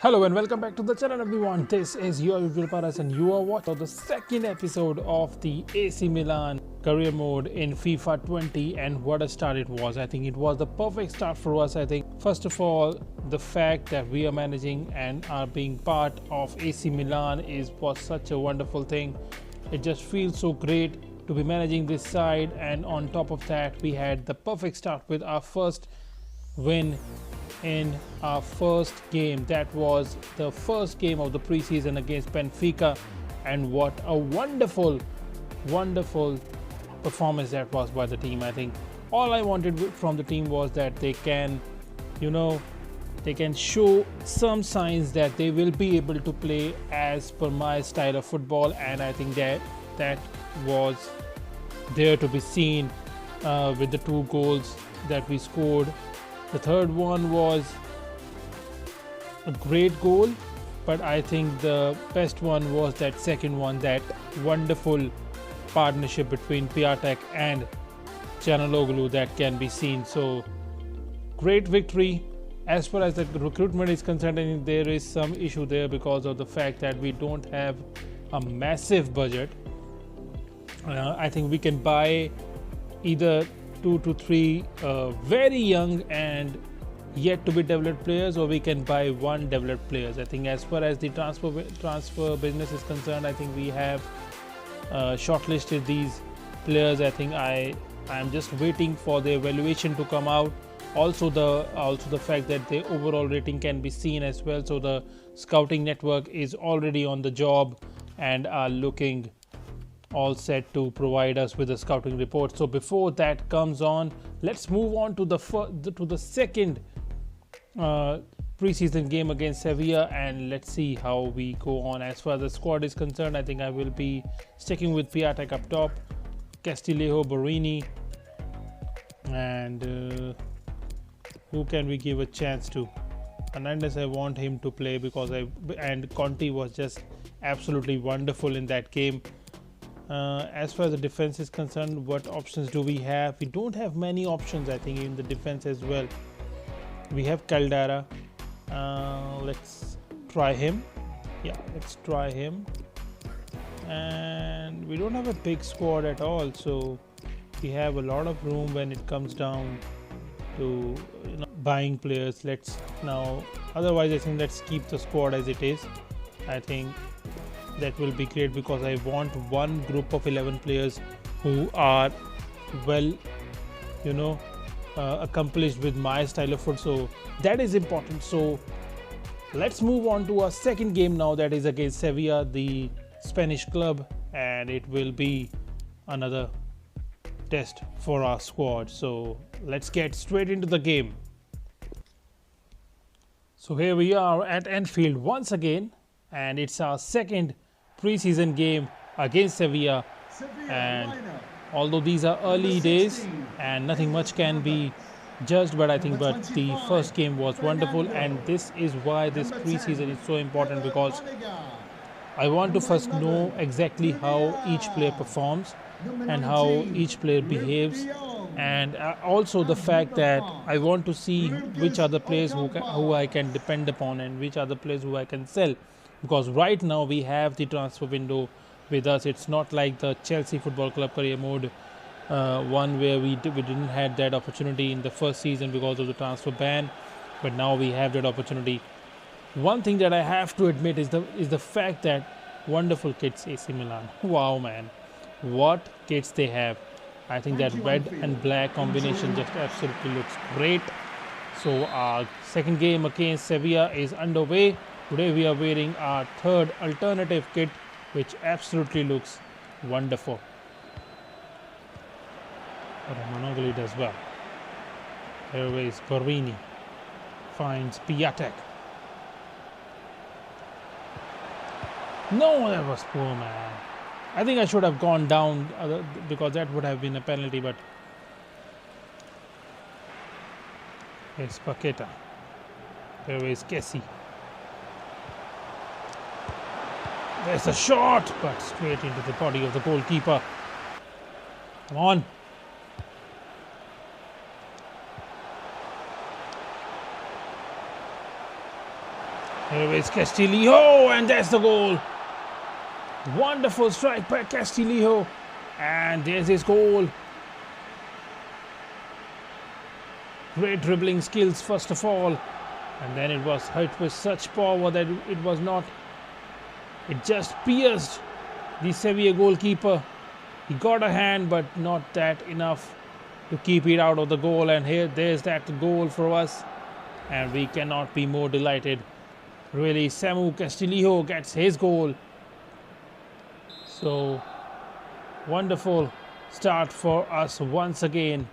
Hello and welcome back to the channel everyone. This is your usual Paras and you are watching the second episode of the AC Milan career mode in FIFA 20, and what a start it was. I think it was the perfect start for us. I think first of all, the fact that we are managing and are being part of AC Milan was such a wonderful thing. It just feels so great to be managing this side, and on top of that we had the perfect start with our first win in our first game. That was the first game of the preseason against Benfica, and what a wonderful performance that was by the team. I think all I wanted from the team was that they can show some signs that they will be able to play as per my style of football, and I think that was there to be seen with the two goals that we scored. The third one was a great goal, but I think the best one was that second one, that wonderful partnership between Piatek and Canaloglu that can be seen. So great victory. As far as the recruitment is concerned, I think there is some issue there because of the fact that we don't have a massive budget. I think we can buy either 2 to 3 very young and yet to be developed players, or we can buy one developed players. I think as far as the transfer business is concerned, I think we have shortlisted these players. I think I am just waiting for the evaluation to come out. Also the fact that the overall rating can be seen as well. So the scouting network is already on the job and are looking all set to provide us with a scouting report. So before that comes on, let's move on to the second preseason game against Sevilla, and let's see how we go on. As far as the squad is concerned, I think I will be sticking with Piatek up top, Castillejo, Borini, and who can we give a chance to? Hernandez, I want him to play because and Conti was just absolutely wonderful in that game. As far as the defense is concerned, what options do we have? We don't have many options, I think, in the defense as well. We have Caldara. Let's try him. Yeah, let's try him. And we don't have a big squad at all, so we have a lot of room when it comes down to buying players. Otherwise I think let's keep the squad as it is. I think that will be great because I want one group of 11 players who are well accomplished with my style of football, so that is important. So let's move on to our second game now, that is against Sevilla, the Spanish club, and it will be another test for our squad. So let's get straight into the game. So here we are at Anfield once again, and it's our second preseason game against Sevilla, and although these are early days and nothing much can be judged, but the first game was wonderful, and this is why this preseason is so important, because I want to first know exactly how each player performs and how each player behaves, and also the fact that I want to see which are the players who I can depend upon and which are the players who I can sell. Because right now we have the transfer window with us. It's not like the Chelsea Football Club career mode one where we didn't have that opportunity in the first season because of the transfer ban, but now we have that opportunity. One thing that I have to admit is the fact that wonderful kits AC Milan. Wow, man, what kits they have. I think that red and black combination just absolutely looks great. So our second game against Sevilla is underway. Today we are wearing our third alternative kit, which absolutely looks wonderful. Romanoglu does well. Here is Borini. Finds Piatek. No, that was poor, man. I think I should have gone down because that would have been a penalty, but here's Paqueta. Here is Kessie. There's a shot, but straight into the body of the goalkeeper. Come on. Here is Castillo, and that's the goal. Wonderful strike by Castillo, and there's his goal. Great dribbling skills first of all, and then it was hit with such power that it just pierced the Sevilla goalkeeper. He got a hand, but not that enough to keep it out of the goal. And there's that goal for us, and we cannot be more delighted. Really, Samu Castillo gets his goal. So, wonderful start for us once again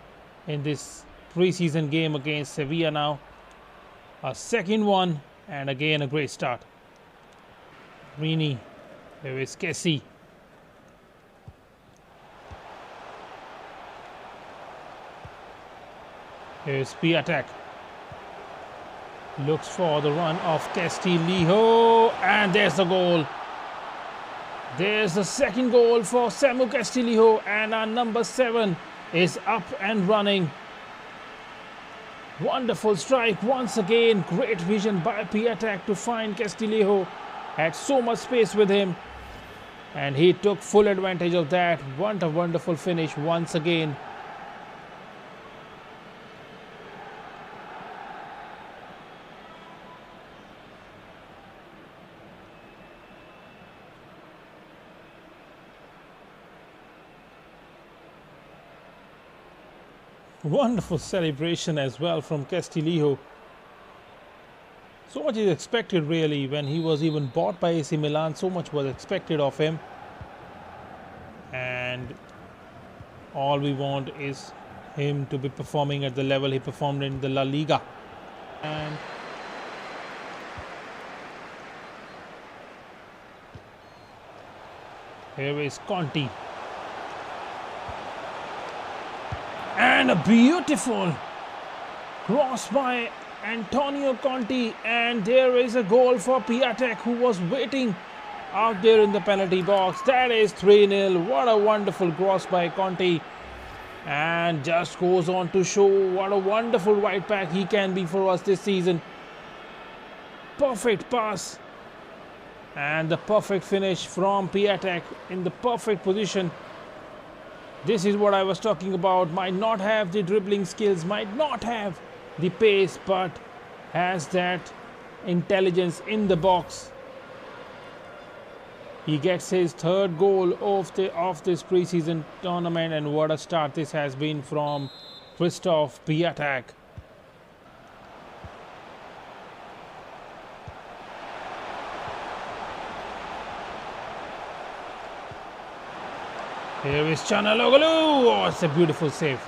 in this pre-season game against Sevilla now. A second one, and again a great start. Rini, there is Kessie. Here's Piatek. Looks for the run of Castillo, and there's the goal. There's the second goal for Samu Castillo, and our number 7 is up and running. Wonderful strike once again. Great vision by Piatek to find Castillo. Had so much space with him, and he took full advantage of that. What a wonderful finish once again. Wonderful celebration as well from Castillo. So much is expected really. When he was even bought by AC Milan, so much was expected of him. And all we want is him to be performing at the level he performed in the La Liga. And here is Conti. And a beautiful cross by Antonio Conti, and there is a goal for Piatek, who was waiting out there in the penalty box. That is 3-0. What a wonderful cross by Conti, and just goes on to show what a wonderful right back he can be for us this season. Perfect pass and the perfect finish from Piatek in the perfect position. This is what I was talking about. Might not have the dribbling skills, might not have the pace, but has that intelligence in the box. He gets his third goal of this preseason tournament, and what a start this has been from Christoph Piatek. Here is Chanaloglu. Oh, it's a beautiful save.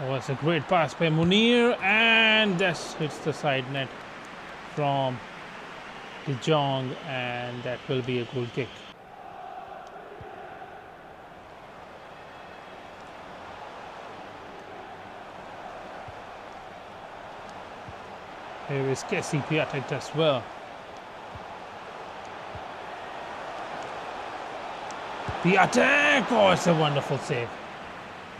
Oh, it's a great pass by Munir, and that hits the side net from De Jong, and that will be a goal kick. Here is Kessie. Piatek as well. Piatek! Oh, it's a wonderful save.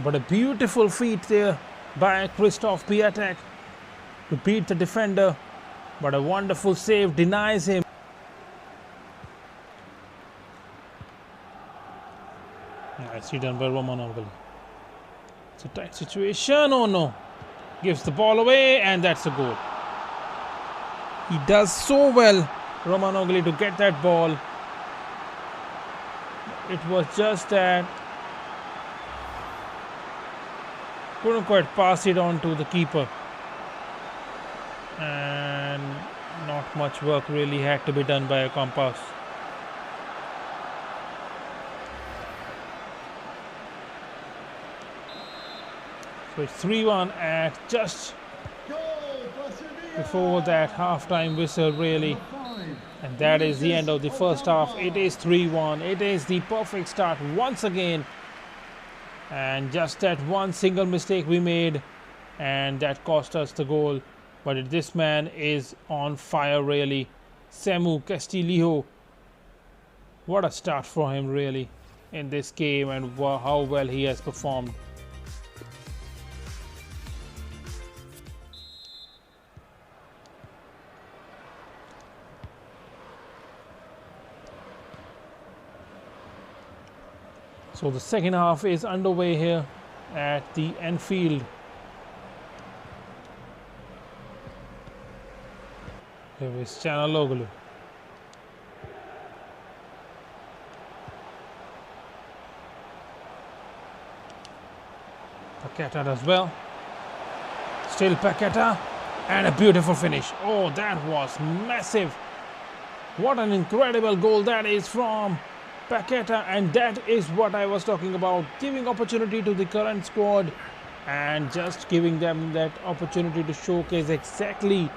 But a beautiful feat there by Christoph Piatek to beat the defender. But a wonderful save denies him. Nicely done by Roman. It's a tight situation. Oh no. Gives the ball away, and that's a goal. He does so well, Romanoglu, to get that ball. It was just that couldn't quite pass it on to the keeper, and not much work really had to be done by a compass. So it's 3-1 at just before that half-time whistle really, and that is the end of the first half. It is 3-1. It is the perfect start once again, and just that one single mistake we made, and that cost us the goal. But this man is on fire really. Samu Castillo, what a start for him really. in this game and how well he has performed. So the second half is underway here at the Anfield. Here is Canaloglu. Paqueta as well. Still Paqueta. And a beautiful finish. Oh, that was massive. What an incredible goal that is from Paqueta, and that is what I was talking about, giving opportunity to the current squad and just giving them that opportunity to showcase exactly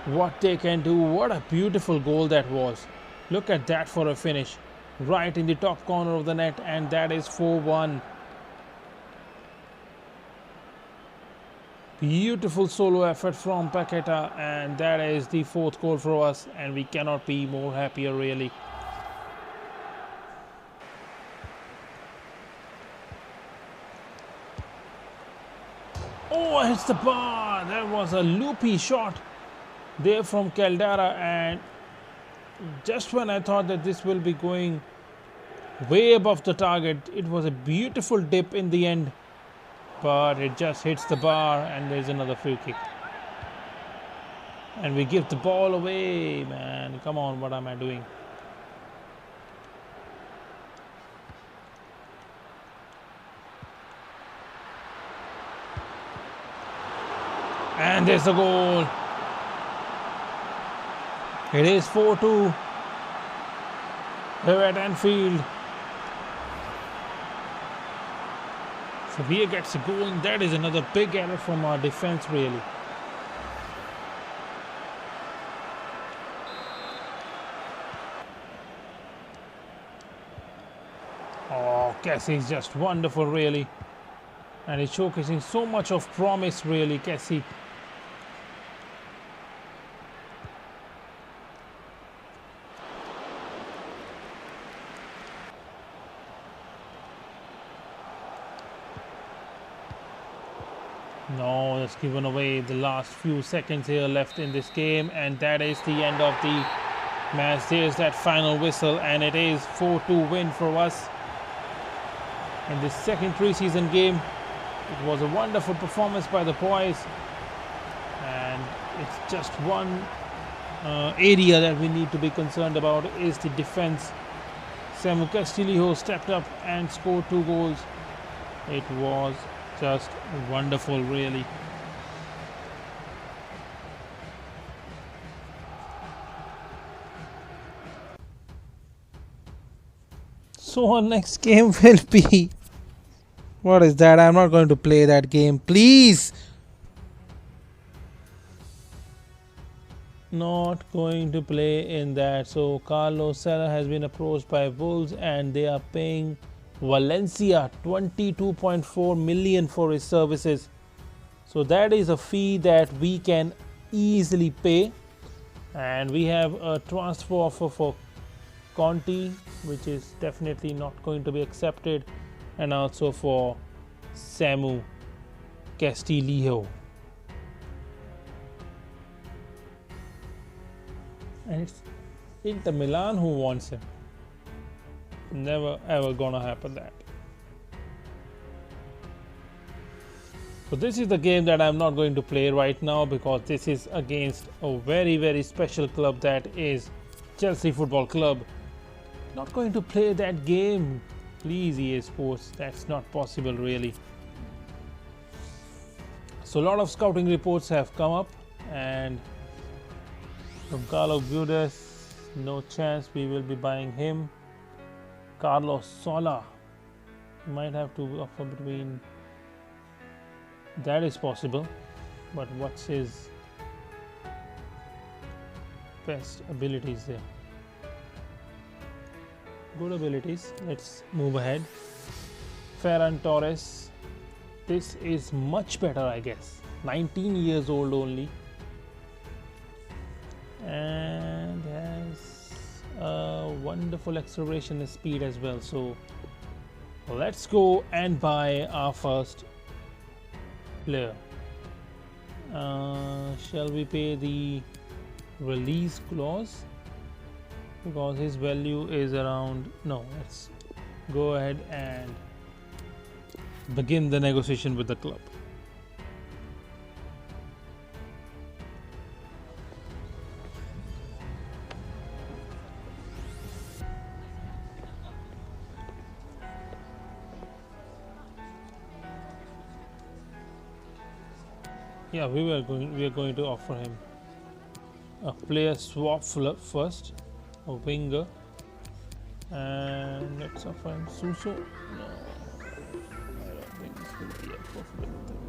what they can do. What a beautiful goal that was. Look at that for a finish, right in the top corner of the net, and that is 4-1. Beautiful solo effort from Paqueta, and that is the fourth goal for us, and we cannot be more happier really. Oh, hits the bar. That was a loopy shot there from Caldara, and just when I thought that this will be going way above the target, it was a beautiful dip in the end, but it just hits the bar, and there's another free kick. And we give the ball away, man. Come on, what am I doing? And there's the goal. It is 4-2 here at Anfield. Sevilla gets a goal, and that is another big error from our defense really. Oh, Kessie is just wonderful really. And he's showcasing so much of promise really, Kessie. No, that's given away. The last few seconds here left in this game, and that is the end of the match. There's that final whistle, and it is 4-2 win for us in this second preseason game. It was a wonderful performance by the boys, and it's just one area that we need to be concerned about is the defense. Samu Castillo stepped up and scored 2 goals. It was just wonderful really. So our next game will be, what is that? I'm not going to play that game, please. Not going to play in that. So Carlos Sala has been approached by Wolves, and they are paying Valencia 22.4 million for his services. So that is a fee that we can easily pay, and we have a transfer offer for Conti, which is definitely not going to be accepted, and also for Samu Castillo. And it's Inter Milan who wants him. Never ever gonna happen that. So this is the game that I'm not going to play right now, because this is against a very, very special club, that is Chelsea Football Club. Not going to play that game, please EA Sports, that's not possible really. So a lot of scouting reports have come up, and from Carlo Guedes, no chance we will be buying him. Carlos Sola, might have to offer between, that is possible, but what's his best abilities there? Good abilities. Let's move ahead. Ferran Torres, this is much better I guess. 19 years old only, and has a wonderful acceleration and speed as well. So Let's go and buy our first player. Shall we pay the release clause? Because his value is around. No, let's go ahead and begin the negotiation with the club. Yeah, we are going to offer him a player swap first, a winger, and let's offer him Suso. No, I don't think this will be a profitable thing.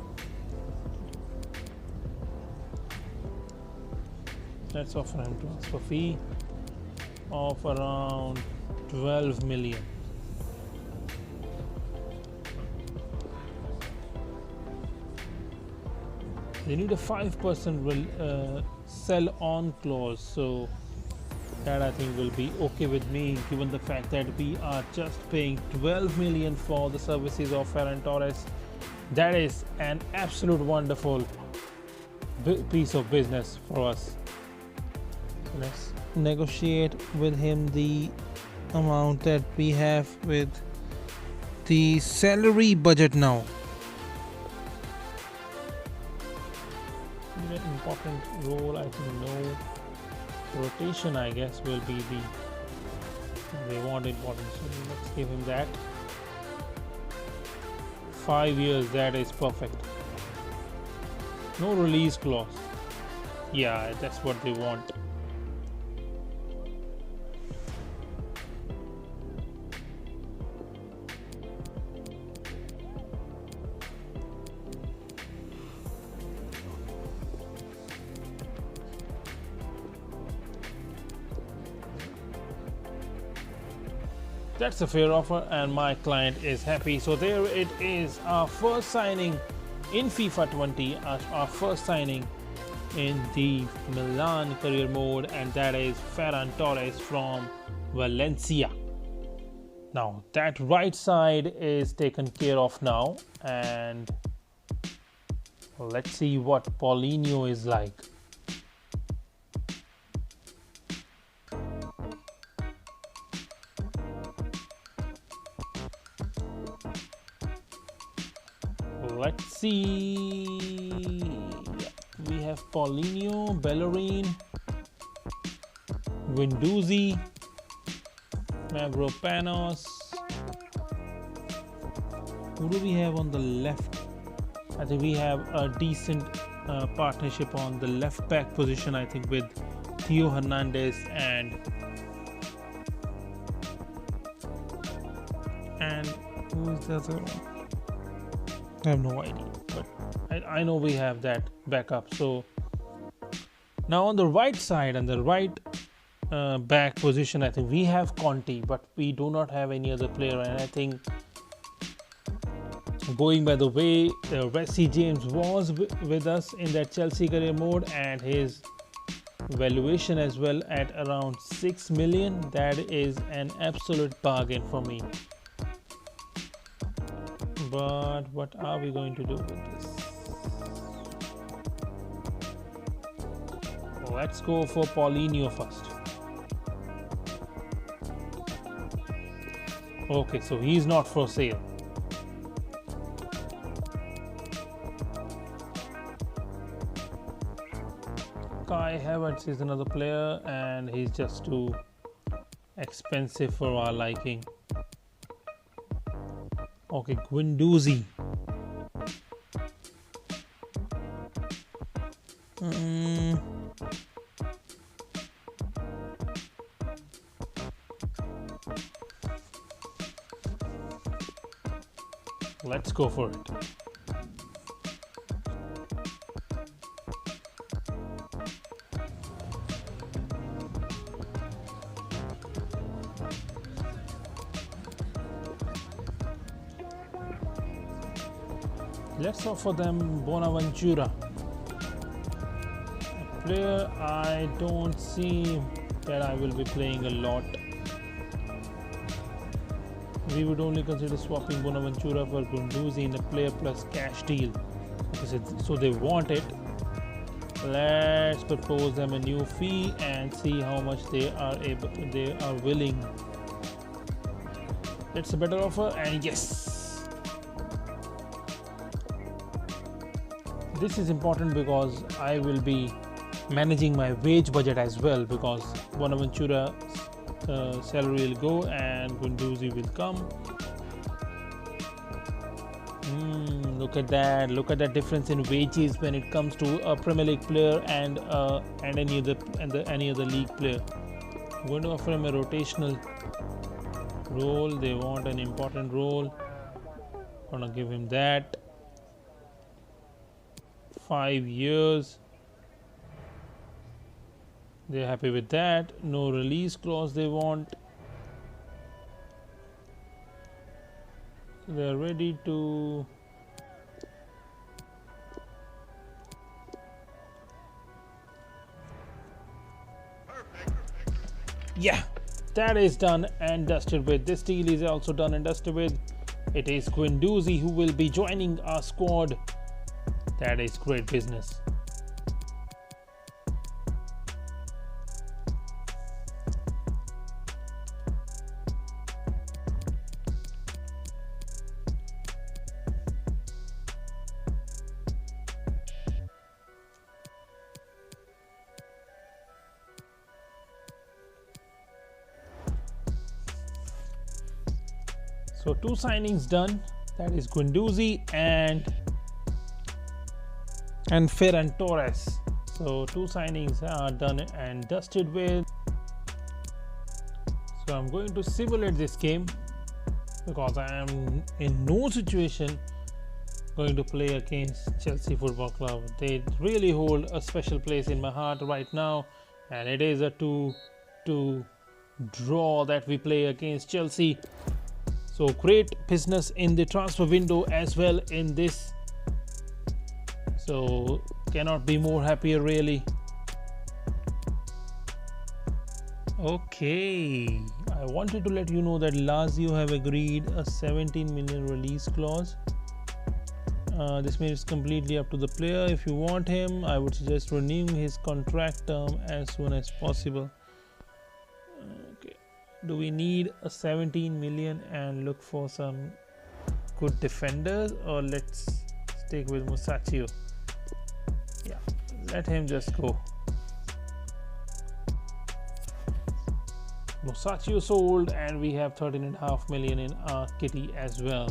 Let's offer him transfer fee of around 12 million. They need a 5% sell on clause, so that I think will be okay with me, given the fact that we are just paying 12 million for the services of Ferran Torres. That is an absolute wonderful piece of business for us. So let's negotiate with him the amount that we have with the salary budget now. An important role, I think. No rotation, I guess, will be they want important, so let's give him that. 5 years, that is perfect. No release clause. Yeah, that's what they want. That's a fair offer and my client is happy. So there it is, our first signing in FIFA 20, our first signing in the Milan career mode, and that is Ferran Torres from Valencia. Now that right side is taken care of now, and let's see what Paulinho is like. Let's see. We have Paulinho, Bellerin, Guendouzi, Mavropanos. Who do we have on the left? I think we have a decent partnership on the left back position, I think, with Theo Hernandez and who is the other one? I have no idea, but I know we have that backup. So now on the right side and the right back position, I think we have Conte, but we do not have any other player. And I think, going by the way Reece James was with us in that Chelsea career mode, and his valuation as well at around 6 million, that is an absolute bargain for me. But what are we going to do with this? Let's go for Paulinho first. Okay, so he's not for sale. Kai Havertz is another player, and he's just too expensive for our liking. Okay, Guendouzi. Let's go for it. Let's offer them Bonaventura, a player I don't see that I will be playing a lot. We would only consider swapping Bonaventura for Gunduzi in a player plus cash deal. So they want it. Let's propose them a new fee and see how much they are willing. It's a better offer, and yes, this is important because I will be managing my wage budget as well, because Bonaventura salary will go and Gunduzi will come. Look at that difference in wages when it comes to a Premier League player and any other league player. I'm going to offer him a rotational role. They want an important role. I'm gonna give him that. 5 years. They're happy with that. No release clause they want. They're ready to yeah, that is done and dusted with. This deal is also done and dusted with. It is Gunduzi who will be joining our squad. That is great business. So 2 signings done. That is Gunduzi and Ferran Torres. So 2 signings are done and dusted with. So I'm going to simulate this game because I am in no situation going to play against Chelsea Football Club. They really hold a special place in my heart right now, and it is a 2-2 draw that we play against Chelsea. So great business in the transfer window as well in this. So cannot be more happier really. Okay, I wanted to let you know that Lazio have agreed a 17 million release clause. This means it's completely up to the player. If you want him, I would suggest renewing his contract term as soon as possible. Okay. Do we need a 17 million and look for some good defenders, or let's stick with Musacchio? Yeah, let him just go. Musacchio sold, and we have 13.5 million in our kitty as well.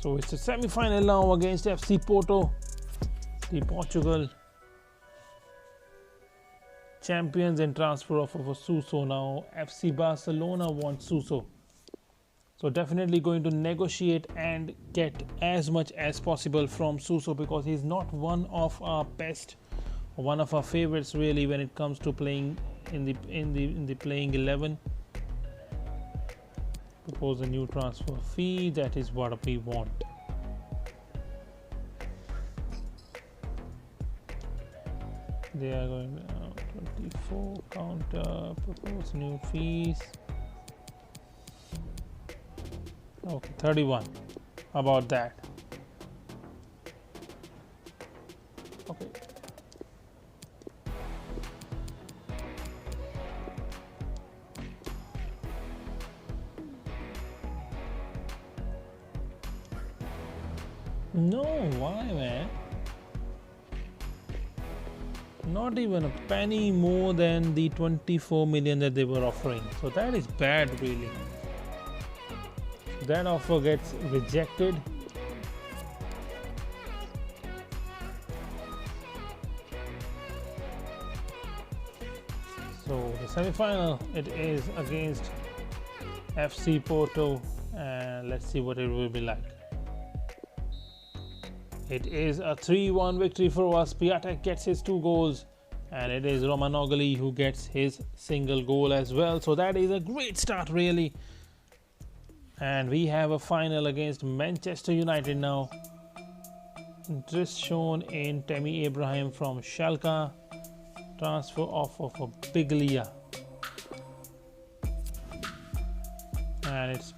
So it's a semi-final now against FC Porto, the Portugal champions, and transfer offer for Suso. Now FC Barcelona wants Suso, so definitely going to negotiate and get as much as possible from Suso, because he's not one of our best, one of our favorites really when it comes to playing in the playing 11. Propose a new transfer fee. That is what we want. They are going 24 counter. Propose new fees. Okay, 31. How about that? Okay. No, why, man? Not even a penny more than the 24 million that they were offering. So that is bad, really. That offer gets rejected. So the semi-final, it is against FC Porto, and let's see what it will be like. It is a 3-1 victory for us. Piatek gets his 2 goals, and it is Romagnoli who gets his single goal as well. So that is a great start, really. And we have a final against Manchester United now. Interest shown in Tammy Abraham from Schalke. Transfer offer for Biglia, and it's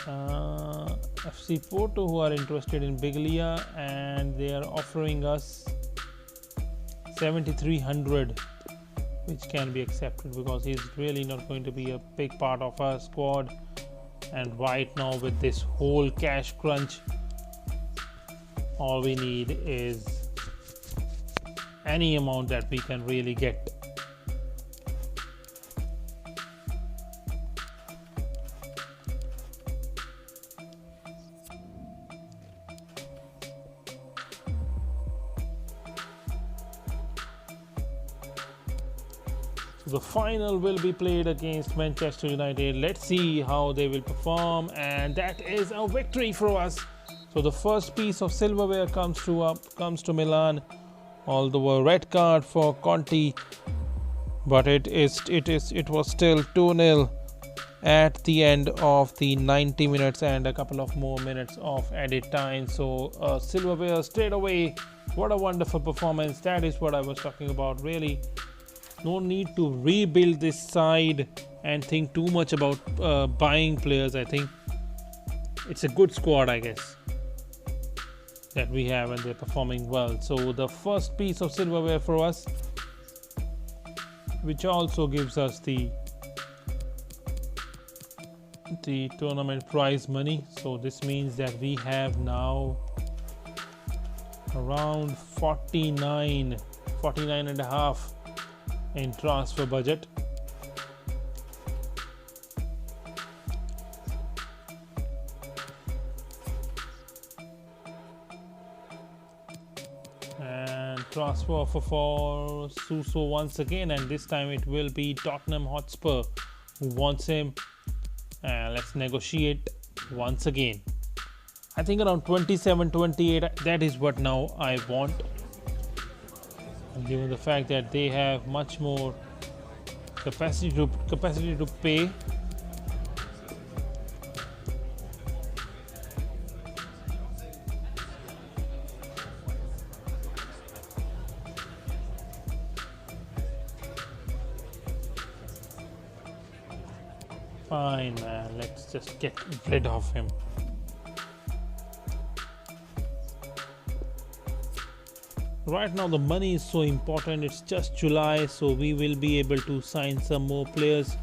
FC Porto who are interested in Biglia, and they are offering us 7,300, which can be accepted because he's really not going to be a big part of our squad. And right now, with this whole cash crunch, all we need is any amount that we can really get. The final will be played against Manchester United. Let's see how they will perform, and that is a victory for us. So the first piece of silverware comes to Milan, although a red card for Conte, but it was still 2-0 at the end of the 90 minutes and a couple of more minutes of added time. So silverware straight away. What a wonderful performance. That is what I was talking about. Really, no need to rebuild this side and think too much about buying players. I think it's a good squad, I guess, that we have, and they're performing well. So the first piece of silverware for us, which also gives us the tournament prize money. So this means that we have now around 49 and a half in transfer budget. And transfer offer for Suso once again, and this time it will be Tottenham Hotspur who wants him. And let's negotiate once again. I think around 27-28, that is what now I want, given the fact that they have much more capacity to pay. Fine, man, let's just get rid of him. Right now the money is so important. It's just July, so we will be able to sign some more players.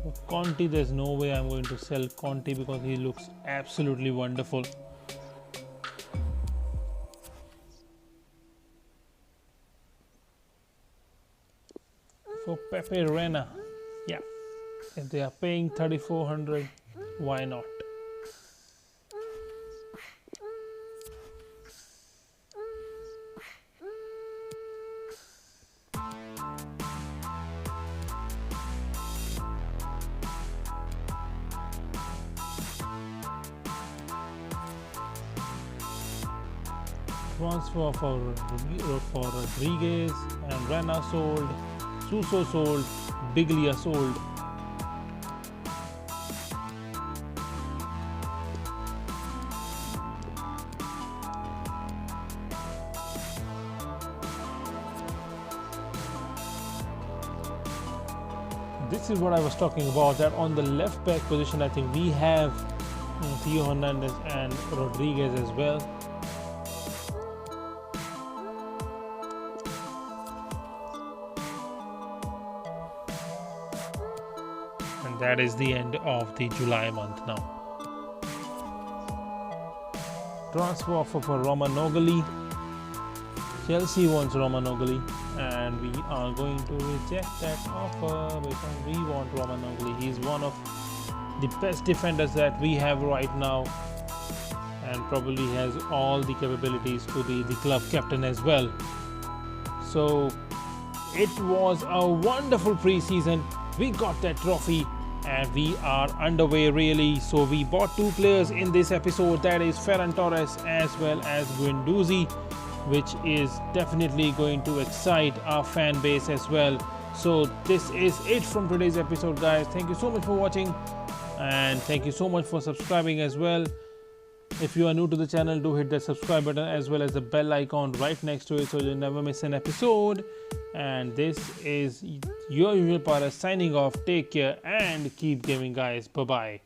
For Conte, there's no way I'm going to sell Conte because he looks absolutely wonderful. For Pepe Reina, yeah, if they are paying 3,400, why not? Transfer for Rodriguez, and Reina sold, Suso sold, Biglia sold. This is what I was talking about, that on the left back position I think we have Theo Hernandez and Rodriguez as well. And that is the end of the July month now. Transfer offer for Romanogli. Chelsea wants Romanogli, and we are going to reject that offer because we want Romanogli. He's one of the best defenders that we have right now, and probably has all the capabilities to be the club captain as well. So it was a wonderful pre-season. We got that trophy and we are underway really. So we bought two players in this episode, that is Ferran Torres as well as Guendouzi, which is definitely going to excite our fan base as well. So this is it from today's episode, guys. Thank you so much for watching, and thank you so much for subscribing as well. If you are new to the channel, do hit the subscribe button as well as the bell icon right next to it so you'll never miss an episode. And this is your usual Paras signing off. Take care and keep gaming, guys. Bye bye.